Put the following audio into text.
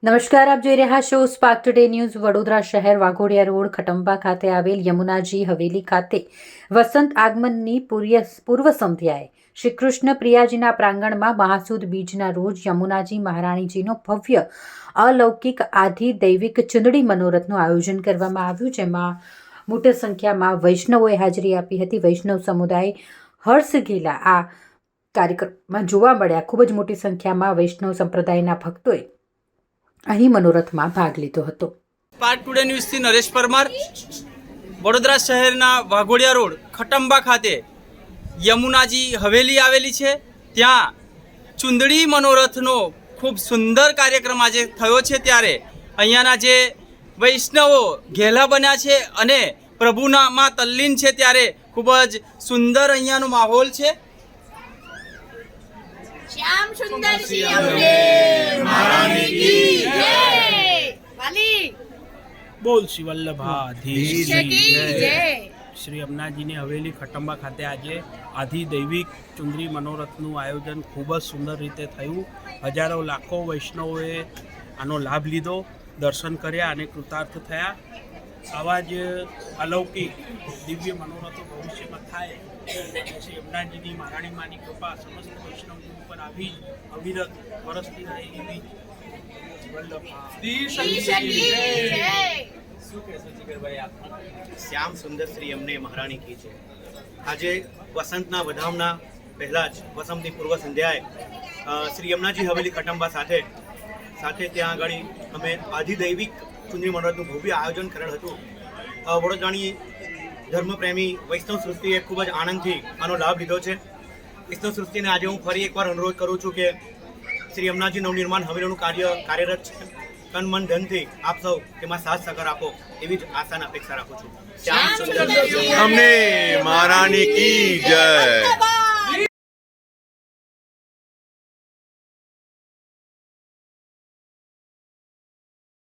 નમસ્કાર, આપ જોઈ રહ્યા છો સ્પાર્ક ટુડે ન્યૂઝ. વડોદરા શહેર વાઘોડિયા રોડ ખટંબા ખાતે આવેલ યમુનાજી હવેલી ખાતે વસંત આગમનની પૂર્વ સંધ્યાએ શ્રી કૃષ્ણ પ્રિયાજીના પ્રાંગણમાં મહાસુદ બીજના રોજ યમુનાજી મહારાણીજીનો ભવ્ય અલૌકિક આધિ દૈવિક ચુંદડી મનોરથનું આયોજન કરવામાં આવ્યું, જેમાં મોટી સંખ્યામાં વૈષ્ણવોએ હાજરી આપી હતી. વૈષ્ણવ સમુદાય હર્ષ ઘેલા આ કાર્યક્રમમાં જોવા મળ્યા. ખૂબ જ મોટી સંખ્યામાં વૈષ્ણવ સંપ્રદાયના ભક્તોએ અહીં મનોરથમાં ભાગ લીધો હતો. સ્પાર્ક ટુડે ન્યૂઝથી નરેશ પરમાર. વડોદરા શહેરના વાઘોડિયા રોડ ખટંબા ખાતે યમુનાજી હવેલી આવેલી છે. ત્યાં ચુંદડી મનોરથનો ખૂબ સુંદર કાર્યક્રમ આજે થયો છે. ત્યારે અહીંયાના જે વૈષ્ણવો ઘેલા બન્યા છે અને પ્રભુનામાં તલ્લીન છે, ત્યારે ખૂબ જ સુંદર અહીંયાનો માહોલ છે. श्याम सुंदर सिंह हमने महारानी की जय वाली बोल श्री वल्लभाधीश की जय. શ્રી યમુનાજીની હવેલી ખટંબા ખાતે આજે આધિ દૈવિક ચુંદડી મનોરથનું આયોજન ખૂબ જ સુંદર રીતે થયું. હજારો લાખો વૈષ્ણવોએ આનો લાભ લીધો, દર્શન કર્યા અને કૃતાર્થ થયા. આવા જ અલૌકિક દિવ્ય મનોરથો ભવિષ્યમાં થાય શ્રી યમુનાજીની મહારાણી માની કૃપા સમસ્ત વૈષ્ણવ ઉપર આવી અવિરત વરસતી રહે એવી શ્યામ સુંદર શ્રી અમને મહારાણી કી છે. આજે વસંતના વધામના પહેલાં જ વસંતની પૂર્વ સંધ્યાએ શ્રી યમુનાજી હવેલી ખટંબા સાથે ત્યાં આગળ અમે આધિદૈવિક ચુંદડી મનોરથનું ભવ્ય આયોજન કરેલ હતું. વડોદરાની ધર્મપ્રેમી વૈષ્ણવ સૃષ્ટિએ ખૂબ જ આનંદથી આનો લાભ લીધો છે. વૈષ્ણવ સૃષ્ટિને આજે હું ફરી એકવાર અનુરોધ કરું છું કે શ્રી યમુનાજી નવનિર્માણ હવેલીનું કાર્ય કાર્યરત છે. તન મન ધનથી આપ સૌ તેમાં સાથ સહકાર આપો એવી જ આશા અપેક્ષા રાખું છું. શ્યામ સુંદર અમને મહારાણી કી જય.